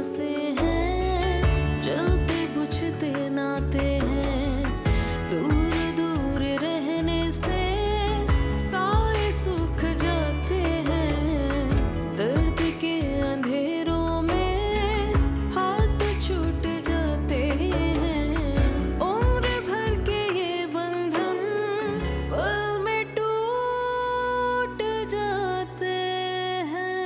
से हैं, जलते बुझते नाते हैं, दूर दूर रहने से सारे सूख जाते हैं, दर्द के अंधेरों में हाथ छूट जाते हैं, उम्र भर के ये बंधन पल में टूट जाते हैं।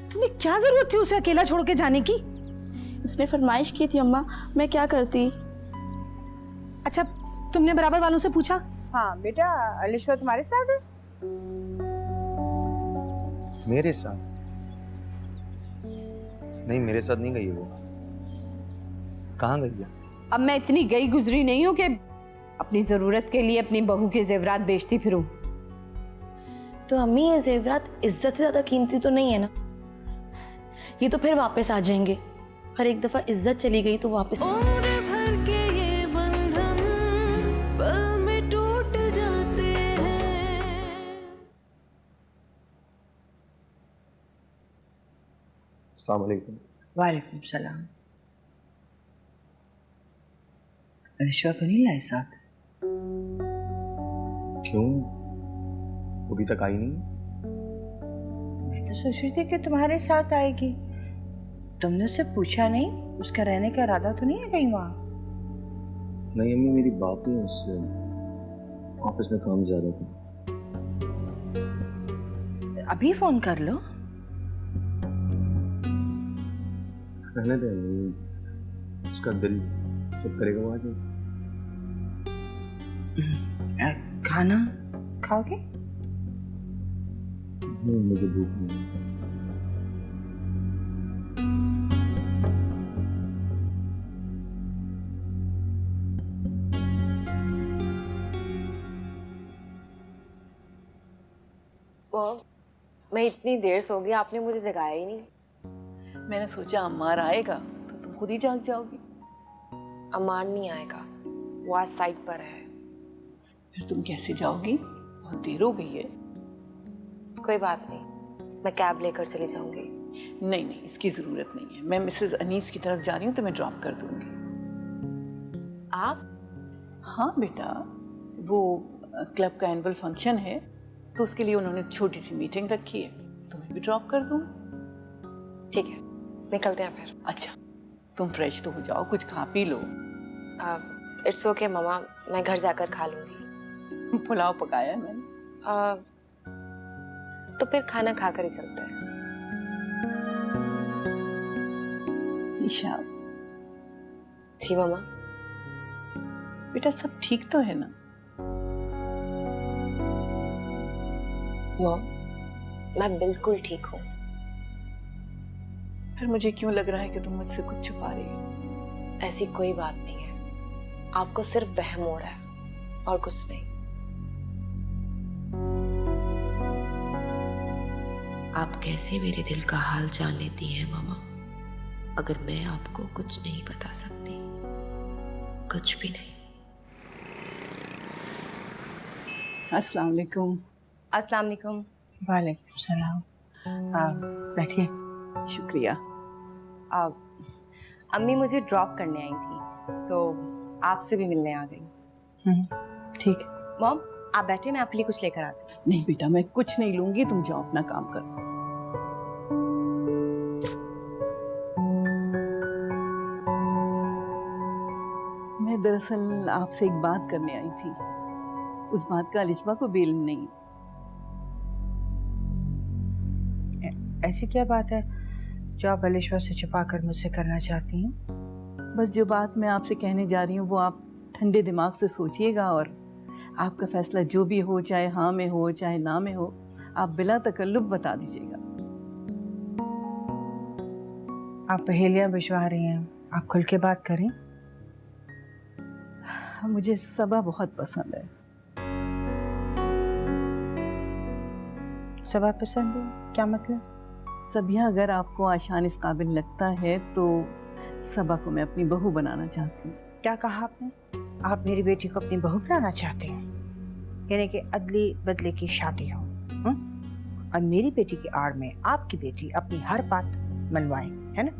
तुम्हें क्या जरूरत थी उसे अकेला छोड़ के जाने की? उसने फरमाइश की थी अम्मा, मैं क्या करती। अच्छा, तुमने बराबर वालों से पूछा? हाँ बेटा, अलिशा तुम्हारे साथ है? मेरे साथ? नहीं, मेरे साथ नहीं गई है वो। कहाँ गई है? अब मैं इतनी गई गुजरी नहीं हूँ कि अपनी जरूरत के लिए अपनी बहू के जेवरात बेचती फिरूं। तो अम्मी, ये जेवरात इज्जत से ज्यादा कीमती तो नहीं है ना? ये तो फिर वापस आ जाएंगे, पर एक दफा इज्जत चली गई तो वापस। उम्र भर के ये बंधन पल में टूट जाते हैं। अस्सलाम वालेकुम। वालेकुम सलाम। अलिशा को नहीं लाए साथ? क्यों? वो अभी तक आई नहीं? मैं तो सोच रही थी कि तुम्हारे साथ आएगी। तुमने उससे पूछा नहीं? उसका रहने का इरादा तो नहीं है कहीं वहाँ? नहीं अम्मी, मेरी बात नहीं उससे, ऑफिस में काम ज्यादा था। अभी फोन कर लो। रहने दे अम्मी, उसका दिल जब करेगा वो आ जाएगा। खाना खाओगे? नहीं, मुझे भूख नहीं है। मैं इतनी देर सो गई, आपने मुझे जगाया ही नहीं। मैंने सोचा अम्मार आएगा तो तुम खुद ही जाग जाओगी। अमान नहीं आएगा, वो आज साइट पर है। फिर तुम कैसे जाओगी? बहुत देर हो गई है। कोई बात नहीं, मैं कैब लेकर चली जाऊंगी। नहीं नहीं, इसकी जरूरत नहीं है। मैं मिसेस अनीस की तरफ जा रही हूँ तो मैं ड्रॉप कर दूंगी। आप? हाँ बेटा, वो क्लब का एनुअल फंक्शन है तो उसके लिए उन्होंने छोटी सी मीटिंग रखी है, तुम्हें भी ड्रॉप कर दूँ। ठीक है, निकलते हैं फिर। अच्छा, तुम फ्रेश तो हो जाओ, कुछ खा P low. It's okay mama, मैं घर जाकर खा लूंगी। पुलाव पकाया है मैंने। तो फिर खाना खाकर ही चलते हैं। ईशा जी ममा। बेटा, सब ठीक तो है ना? मॉम, मैं बिल्कुल ठीक हूँ। फिर मुझे क्यों लग रहा है कि तुम मुझसे कुछ छुपा रही हो? ऐसी कोई बात नहीं है, आपको सिर्फ वहम हो रहा है और कुछ नहीं। आप कैसे मेरे दिल का हाल जान लेती हैं मामा, अगर मैं आपको कुछ नहीं बता सकती, कुछ भी नहीं। अस्सलाम वालेकुम। अस्सलाम वालेकुम। वालेकुम सलाम। बैठिए। शुक्रिया। अम्मी मुझे ड्रॉप करने आई थी तो आपसे भी मिलने आ गई। ठीक। मॉम, आप बैठे, मैं आपके लिए कुछ लेकर आती हूँ। नहीं बेटा, मैं कुछ नहीं लूंगी, तुम जाओ अपना काम करो। मैं दरअसल आपसे एक बात करने आई थी। उस बात का अलिशा को बेइल्म नहीं। ऐसी क्या बात है जो आप अलिशा से छुपा कर मुझसे करना चाहती हैं? बस जो बात मैं आपसे कहने जा रही हूँ वो आप ठंडे दिमाग से सोचिएगा और आपका फैसला जो भी हो, चाहे हाँ में हो चाहे ना में हो, आप बिला तकल्लुफ बता दीजिएगा। आप पहेलियां बिछवा रही हैं, आप खुल के बात करें। मुझे सबा बहुत पसंद है। सबा पसंद है? क्या मतलब? सबिया, अगर आपको आशान इस काबिल लगता है तो सबा को मैं अपनी बहू बनाना चाहती हूँ। क्या कहा आपने? आप मेरी बेटी को अपनी बहू बनाना चाहते हैं? यानी कि अदली बदले की शादी हो? और मेरी बेटी की आड़ में आपकी बेटी अपनी हर बात मनवाएं, है ना?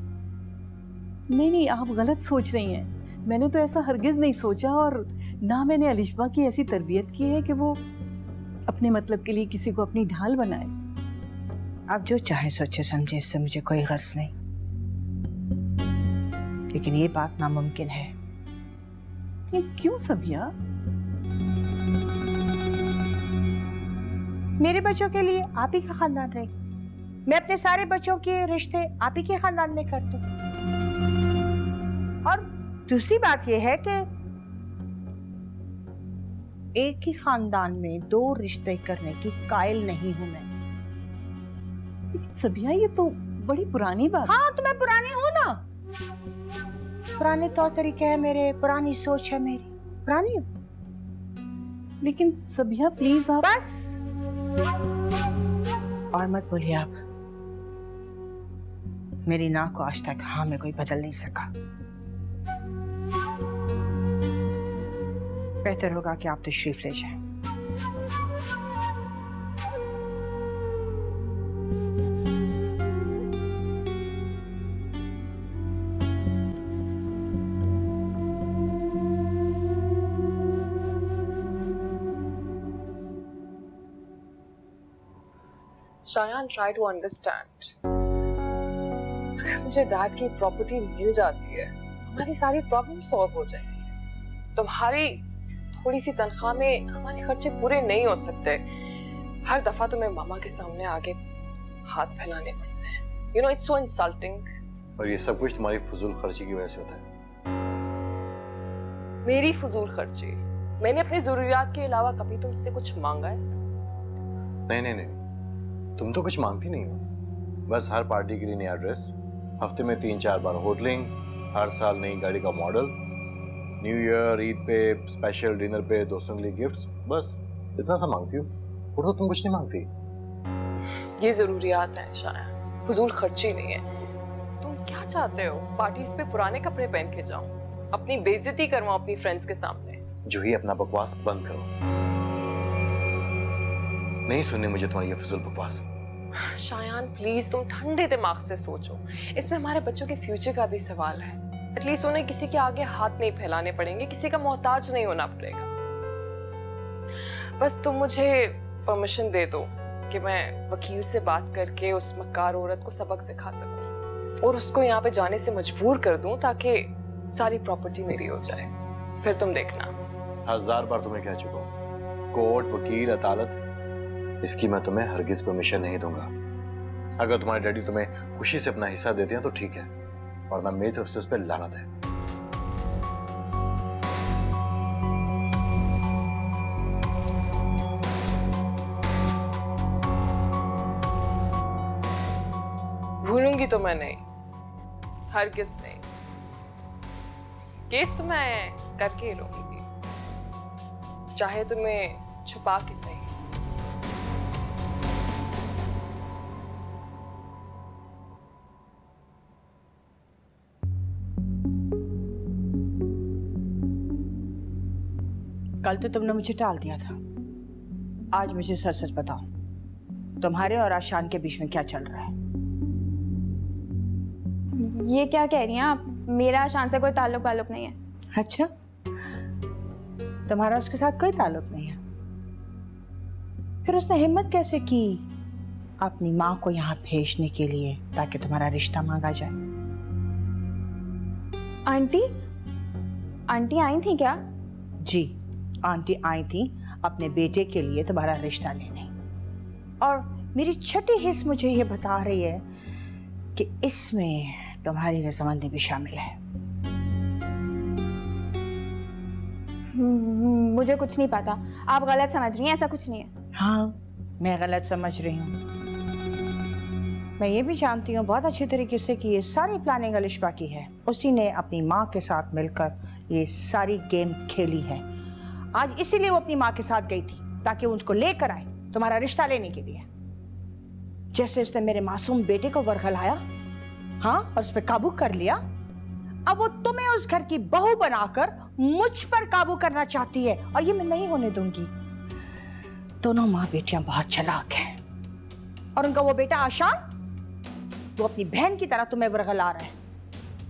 नहीं नहीं, आप गलत सोच रही हैं। मैंने तो ऐसा हरगिज नहीं सोचा, और ना मैंने अलिशबा की ऐसी तरबियत की है कि वो अपने मतलब के लिए किसी को अपनी ढाल बनाए। आप जो चाहे सोचे समझे, इससे मुझे कोई गर्ज नहीं, लेकिन ये बात नामुमकिन है। ये क्यों सबिया? मेरे बच्चों के लिए आप ही का खानदान रहे, मैं अपने सारे बच्चों के रिश्ते आप ही के खानदान में कर दूं। और दूसरी बात यह है कि एक ही खानदान में 2 रिश्ते करने की कायल नहीं हूं मैं। लेकिन सबिया, ये तो बड़ी पुरानी बात। हाँ, तो मैं पुरानी हूं ना, पुराने तौर तरीके हैं मेरे, पुरानी सोच है मेरी, पुरानी हूं। लेकिन सबिया प्लीज आप बस और मत बोलिए आप। मेरी ना को आज तक हाँ में कोई बदल नहीं सका। बेहतर होगा कि आप तशरीफ ले जाएं। Shayan, try to understand. अगर मुझे डैड की प्रॉपर्टी मिल जाती है तो हमारी सारी प्रॉब्लम सॉल्व हो जाएंगी। तुम्हारी थोड़ी सी तनख्वाह में हमारे खर्चे पूरे नहीं हो सकते। हर दफा तुम्हें मामा के सामने आगे हाथ फैलाने पड़ते हैं। You know, it's so insulting. और ये सब कुछ तुम्हारी फजूल खर्ची की वजह से होता है। मेरी फजूल खर्ची? मैंने अपनी जरूरियात के अलावा कभी तुमसे कुछ मांगा है? नहीं नहीं नहीं, तुम तो कुछ मांगती नहीं हो। बस हर पार्टी के लिए नया ड्रेस, हफ्ते में 3-4 बार होटलिंग, हर साल नई गाड़ी का मॉडल, न्यू ईयर, ईद पे स्पेशल डिनर पे दोस्तों के लिए गिफ्ट्स, बस इतना सा मांगती हो। और तो तुम कुछ नहीं मांगती। ये जरूरियात है शायद, फजूल खर्ची नहीं है। तुम क्या चाहते हो? पार्टीज पे पुराने कपड़े पहन के जाऊं, अपनी बेइज्जती करवाऊं अपनी फ्रेंड्स के सामने? जो ही अपना बकवास बंद करो। नहीं सुननी मुझे तुम्हारी ये फजूल बकवास। शायान प्लीज, तुम ठंडे दिमाग से सोचो। इसमें हमारे बच्चों के फ्यूचर का भी सवाल है। एटलीस्ट उन्हें किसी के आगे हाथ नहीं फैलाने पड़ेंगे, किसी का मोहताज नहीं होना पड़ेगा। बस तुम मुझे परमिशन दे दो कि मैं वकील से बात करके उस मक्कार औरत को सबक सिखा सकूं और उसको यहाँ पे जाने से मजबूर कर दूं ताकि सारी प्रॉपर्टी मेरी हो जाए। फिर तुम देखना। 1000 बार तुम्हें कह चुका हूँ, कोर्ट, वकील, अदालत, इसकी मैं तुम्हें हरगिज परमिशन नहीं दूंगा। अगर तुम्हारे डैडी तुम्हें खुशी से अपना हिस्सा देते हैं तो ठीक है, वरना मेरी तरफ से उस पर लानत है। भूलूंगी तो मैं नहीं, हरगिज नहीं। केस तो मैं करके ही रहूंगी, चाहे तुम्हें छुपा के सही। कल तो तुमने मुझे टाल दिया था, आज मुझे सच सच बताओ, तुम्हारे और आशान के बीच में क्या चल रहा है? ये क्या कह रही हैं आप? मेरा आशान से कोई ताल्लुक नहीं है। अच्छा, तुम्हारा उसके साथ कोई ताल्लुक नहीं है? फिर उसने हिम्मत कैसे की अपनी माँ को यहाँ भेजने के लिए ताकि तुम्हारा रिश्ता मांगा जाए? आंटी आई थी क्या? जी, आंटी आई थी अपने बेटे के लिए तुम्हारा रिश्ता लेने, और मेरी छठी हिस्स मुझे ये बता रही है कि इसमें तुम्हारी रजामंदी भी शामिल है। मुझे कुछ नहीं पता, आप गलत समझ रही हैं, ऐसा कुछ नहीं है। हाँ, मैं गलत समझ रही हूँ। मैं ये भी जानती हूँ बहुत अच्छे तरीके से कि ये सारी प्लानिंग अलिशबा की है। उसी ने अपनी माँ के साथ मिलकर ये सारी गेम खेली है। आज इसीलिए वो अपनी माँ के साथ गई थी ताकि वो उसको लेकर आए तुम्हारा रिश्ता लेने के लिए। जैसे उसने मेरे मासूम बेटे को वरगलाया, हाँ, और उस पर काबू कर लिया, अब वो तुम्हें उस घर की बहू बनाकर मुझ पर काबू करना चाहती है, और ये मैं नहीं होने दूंगी। दोनों माँ बेटियां बहुत चालाक हैं, और उनका वो बेटा आशान वो अपनी बहन की तरह तुम्हें वरगला रहा है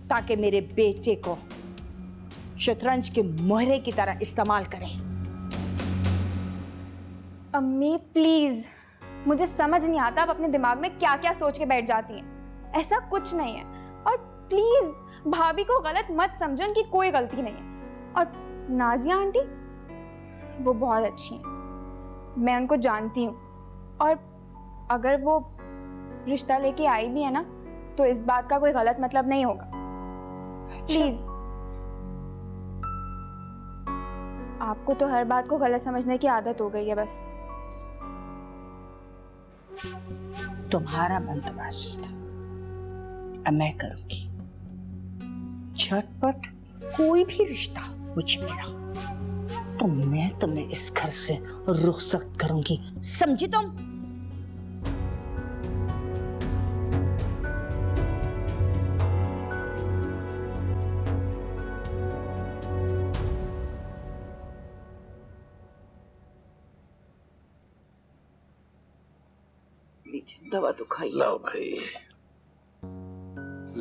ताकि मेरे बेटे को शतरंज के मोहरे की तरह इस्तेमाल करें। अम्मी प्लीज, मुझे समझ नहीं आता आप अपने दिमाग में क्या क्या सोच के बैठ जाती हैं। ऐसा कुछ नहीं है। और प्लीज भाभी को गलत मत समझो, उनकी कोई गलती नहीं है। और नाजिया आंटी वो बहुत अच्छी हैं, मैं उनको जानती हूँ। और अगर वो रिश्ता लेके आई भी है ना, तो इस बात का कोई गलत मतलब नहीं होगा। प्लीज, आपको तो हर बात को गलत समझने की आदत हो गई है बस। तुम्हारा बंदोबस्त अब मैं करूंगी। झटपट कोई भी रिश्ता मुझ मेरा तो मैं तुम्हें इस घर से रुखसत करूंगी, समझी तुम? दवा तो खाइए। लो भाई,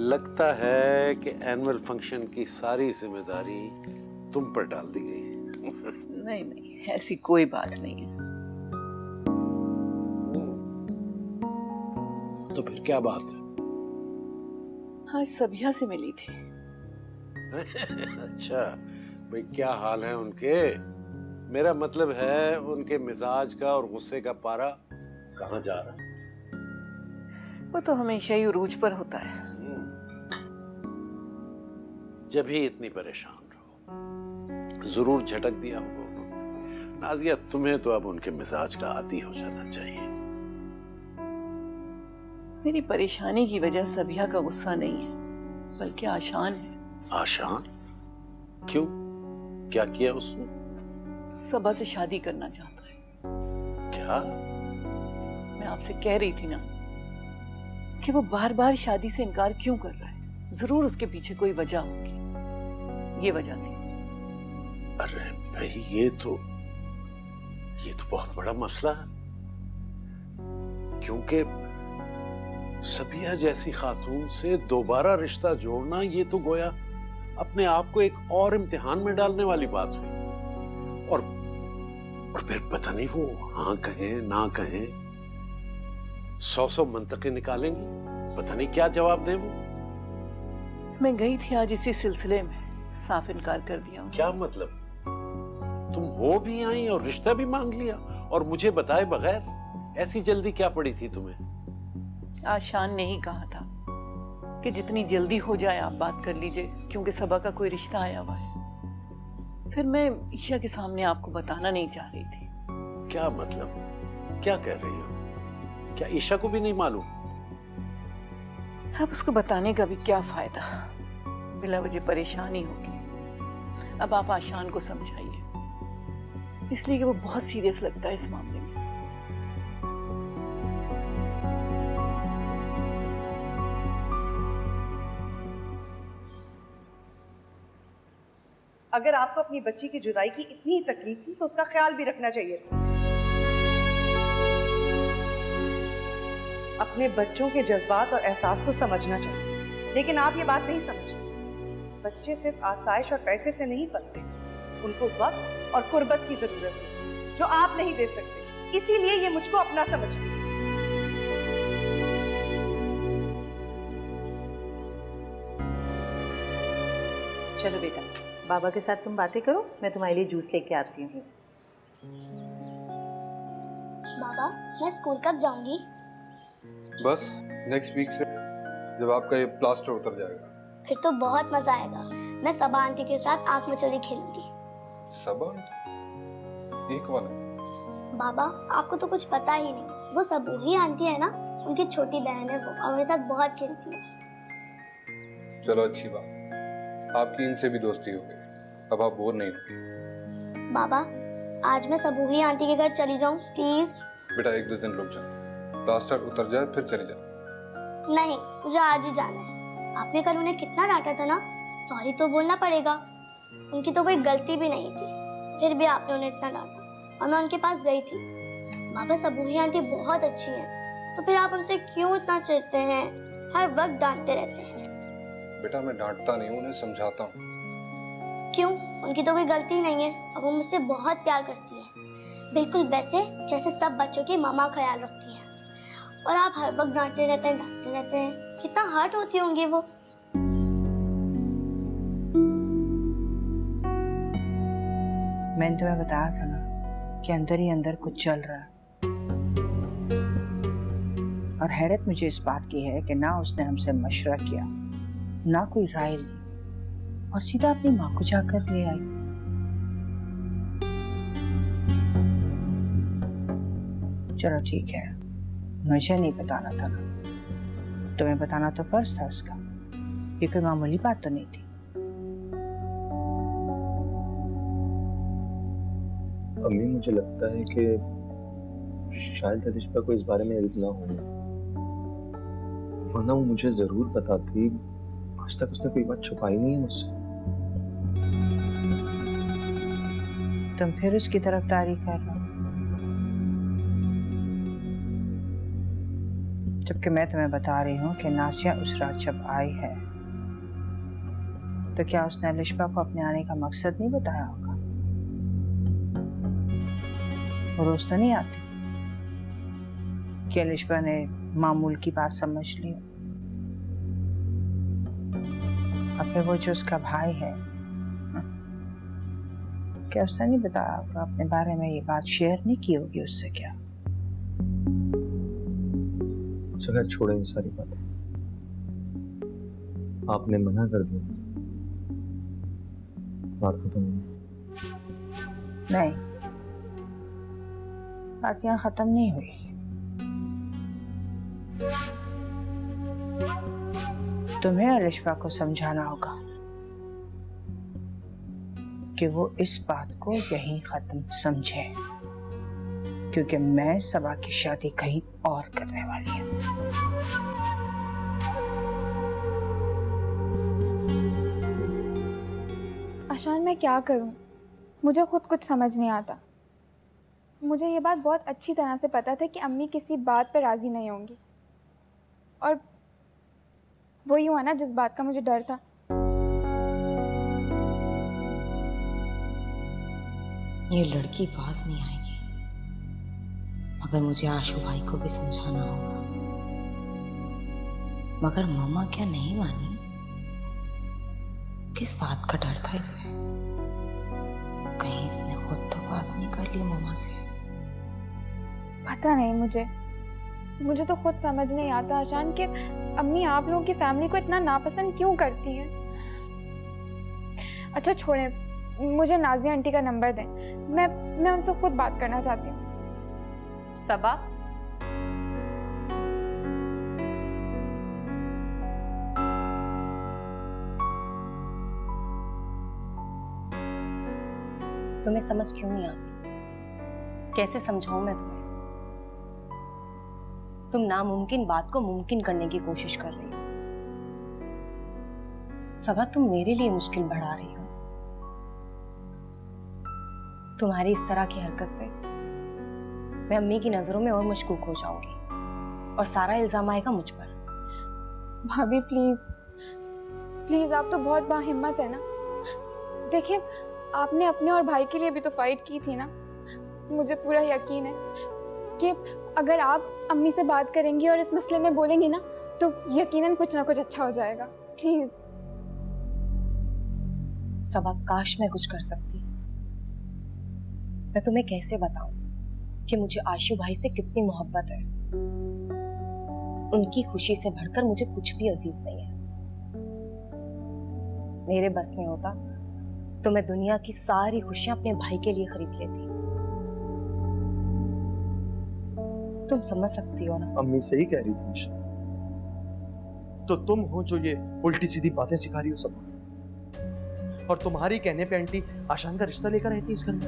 लगता है कि एनुअल फंक्शन की सारी जिम्मेदारी तुम पर डाल दी गई। नहीं नहीं, ऐसी कोई बात नहीं है। तो फिर क्या बात है? हाँ, सबिया से मिली थी। अच्छा भाई, क्या हाल है उनके? मेरा मतलब है उनके मिजाज का और गुस्से का पारा कहाँ जा रहा है? वो तो हमेशा ही उरूज पर होता है। जब ही इतनी परेशान रहो, जरूर झटक दिया होगा उन्होंने। नाजिया, तुम्हें तो अब उनके मिजाज का आदी हो जाना चाहिए। मेरी परेशानी की वजह सबिया का गुस्सा नहीं है, बल्कि आशान है। आशान? क्यों? क्या किया उसने? सबा से शादी करना चाहता है। क्या? मैं आपसे कह रही थी ना कि वो बार बार शादी से इनकार क्यों कर रहा है। जरूर उसके पीछे कोई वजह होगी, ये वजह थी। अरे भाई, ये तो बहुत बड़ा मसला है, क्योंकि सबिया जैसी खातून से दोबारा रिश्ता जोड़ना, ये तो गोया अपने आप को एक और इम्तिहान में डालने वाली बात हुई। और फिर पता नहीं वो हाँ कहें ना कहें, 100 मंतके निकालेंगी, पता नहीं क्या जवाब दें वो। मैं गई थी आज इसी सिलसिले में, साफ इनकार कर दिया। क्या मतलब? तुम हो भी आई और रिश्ता भी मांग लिया, और मुझे बताए बगैर? ऐसी जल्दी क्या पड़ी थी तुम्हें? आशान ने ही कहा था कि जितनी जल्दी हो जाए आप बात कर लीजिए, क्योंकि सबा का कोई रिश्ता आया हुआ है। फिर मैं ईशा के सामने आपको बताना नहीं चाह रही थी। क्या मतलब? क्या कह रही हो? क्या ईशा को भी नहीं मालूम? अब उसको बताने का भी क्या फायदा, बिला वजह परेशानी होगी। अब आप आशान को समझाइए, इसलिए कि वो बहुत सीरियस लगता है इस मामले में। अगर आपको अपनी बच्ची की जुदाई की इतनी ही तकलीफ थी तो उसका ख्याल भी रखना चाहिए था। अपने बच्चों के जज्बात और एहसास को समझना चाहिए, लेकिन आप ये बात नहीं समझते। बच्चे सिर्फ आसाइश और पैसे से नहीं पलते, उनको वक्त और कुर्बत की जरूरत है जो आप नहीं दे सकते। इसीलिए ये मुझको अपना समझती है। चलो बेटा, बाबा के साथ तुम बातें करो, मैं तुम्हारे लिए जूस लेके आती हूँ। बाबा, मैं स्कूल कब जाऊंगी? बस नेक्स्ट वीक से, जब आपका ये प्लास्टर उतर जाएगा। फिर तो बहुत मजा आएगा। मैं सबा आंटी के साथ आंख मचोली खेलूंगी। सबा? ये कौन है? बाबा, आपको तो कुछ पता ही नहीं। वो सबूही आंटी है ना, उनकी छोटी बहन है वो, और मेरे साथ बहुत खेलती है। चलो अच्छी बात, आपकी इनसे भी दोस्ती हो गई, अब आप बोर नहीं होंगे। बाबा, आज मैं सबूही आंटी के घर चली जाऊं प्लीज? बेटा 1-2 दिन रुक जाओ, प्लास्टर उतर जाए फिर चली जाओ। नहीं, मुझे आज ही जाना है। आपने कल उन्हें कितना डांटा था ना, सॉरी तो बोलना पड़ेगा। उनकी तो कोई गलती भी नहीं थी, फिर भी आपने उन्हें इतना डांटा और मैं उनके पास गई थी। बाबा, सबूही आंटी बहुत अच्छी हैं, तो फिर आप उनसे क्यों इतना चिढ़ते हैं? हर वक्त डांटते रहते हैं। बेटा मैं डांटता नहीं हूँ, उन्हें समझाता हूँ। क्यों? उनकी तो कोई गलती नहीं है और वो मुझसे बहुत प्यार करती है, बिल्कुल वैसे जैसे सब बच्चों की मामा ख्याल रखती है। और आप हर वक्त डांटते रहते हैं। कितना हर्ट होती होंगी वो। मैंने तुम्हें बताया था ना कि अंदर ही अंदर कुछ चल रहा है। और हैरत मुझे इस बात की है कि ना उसने हमसे मशवरा किया, ना कोई राय ली, और सीधा अपनी माँ को जाकर ले आई। चलो ठीक है, मुझे नहीं बताना था ना, तुम्हें बताना तो फर्ज था उसका। ये कोई मामूली बात तो नहीं थी। अम्मी मुझे लगता है कि शायद अलिशा को इस बारे में इल्म ना हो, वरना वो मुझे जरूर बताती। आज तक उसने कोई बात छुपाई नहीं है मुझसे। तुम फिर उसकी तरफदारी कर रहे हो, जबकि मैं तुम्हें बता रही हूँ कि नासिया उस रात जब आई है तो क्या उसने अलिशा को अपने आने का मकसद नहीं बताया होगा? रोज तो नहीं आती कि अलिशा ने मामूल की बात समझ ली। अब फिर वो जो उसका भाई है, क्या उसने नहीं बताया होगा अपने बारे में? ये बात शेयर नहीं की होगी उससे क्या? चलो छोड़े ये सारी बातें, आपने मना कर दिया, बात खत्म हो गई। नहीं, बात यहाँ खत्म नहीं हुई। तुम्हें अलिशा को समझाना होगा कि वो इस बात को यहीं खत्म समझे, क्योंकि मैं सबा की शादी कहीं और करने वाली हूँ। आशान, मैं क्या करूं? मुझे खुद कुछ समझ नहीं आता। मुझे ये बात बहुत अच्छी तरह से पता था कि अम्मी किसी बात पर राजी नहीं होंगी, और वही हुआ ना जिस बात का मुझे डर था। ये लड़की पास नहीं आएगी, मगर मुझे आशु भाई को भी समझाना होगा। मगर मामा क्या नहीं मानी? किस बात का डर था इसे? कहीं इसने खुद तो बात नहीं कर ली मामा से? पता नहीं, मुझे तो खुद समझ नहीं आता आशान कि अम्मी आप लोगों की फैमिली को इतना नापसंद क्यों करती हैं। अच्छा छोड़ें, मुझे नाजिया आंटी का नंबर दें, मैं उनसे खुद बात करना चाहती हूँ। सबा, तुम्हें समझ क्यों नहीं आती? कैसे समझाऊं मैं तुम्हें? तुम नामुमकिन बात को मुमकिन करने की कोशिश कर रही हो। सबा, तुम मेरे लिए मुश्किल बढ़ा रही हो। तुम्हारी इस तरह की हरकत से मैं अम्मी की नजरों में और मशकूक हो जाऊंगी और सारा इल्जाम आएगा मुझ पर। भाभी प्लीज आप तो बहुत बाहिम्मत है ना। देखिए, आपने अपने और भाई के लिए भी तो फाइट की थी ना। मुझे पूरा यकीन है कि अगर आप अम्मी से बात करेंगी और इस मसले में बोलेंगी ना, तो यकीनन कुछ ना कुछ अच्छा हो जाएगा। प्लीज सबा, काश मैं कुछ कर सकती। मैं तुम्हें कैसे बताऊं कि मुझे आशु भाई से कितनी मोहब्बत है। उनकी खुशी से बढ़कर मुझे कुछ भी अजीज नहीं है। मेरे बस में होता तो मैं दुनिया की सारी खुशियां अपने भाई के लिए खरीद लेती। तुम समझ सकती हो ना? अम्मी सही कह रही थी निशा। तो तुम हो जो ये उल्टी सीधी बातें सिखा रही हो सब, और तुम्हारी कहने पे आंटी आशान का रिश्ता लेकर आई थी इस घर में।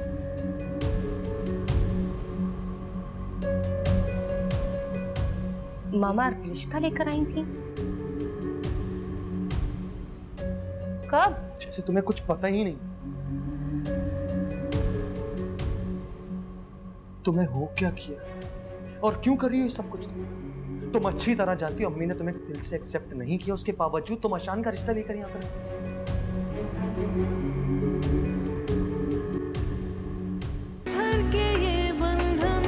मामा रिश्ता लेकर आई थी? कब? जैसे तुम्हें कुछ पता ही नहीं। तुमने हो क्या किया और क्यों कर रही हो ये सब कुछ? तुम अच्छी तरह जानती हो अम्मी ने तुम्हें दिल से एक्सेप्ट नहीं किया, उसके बावजूद तुम आशान का रिश्ता लेकर यहाँ पर आई। भर के ये बंधन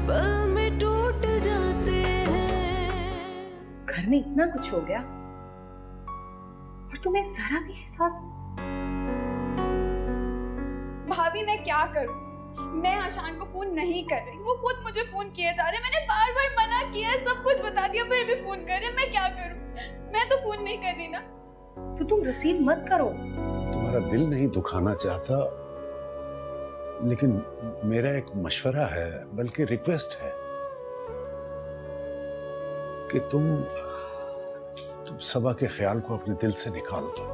पल में टूट जाते हैं। घर में इतना कुछ हो गया और तुम्हें जरा भी एहसास नहीं। भाभी मैं क्या करूं? मैं आशान को फोन नहीं कर रही, वो खुद मुझे फोन किए जा रहे। मैंने बार बार मना किया है, सब कुछ बता दिया, फिर भी फोन कर रहे। मैं क्या करूं? मैं तो फोन नहीं कर रही ना। तो तुम रिसीव मत करो। तुम्हारा दिल नहीं दुखाना चाहता, लेकिन मेरा एक मशवरा है, बल्कि रिक्वेस्ट है कि तुम सबा के ख्याल को अपने दिल से निकाल दो।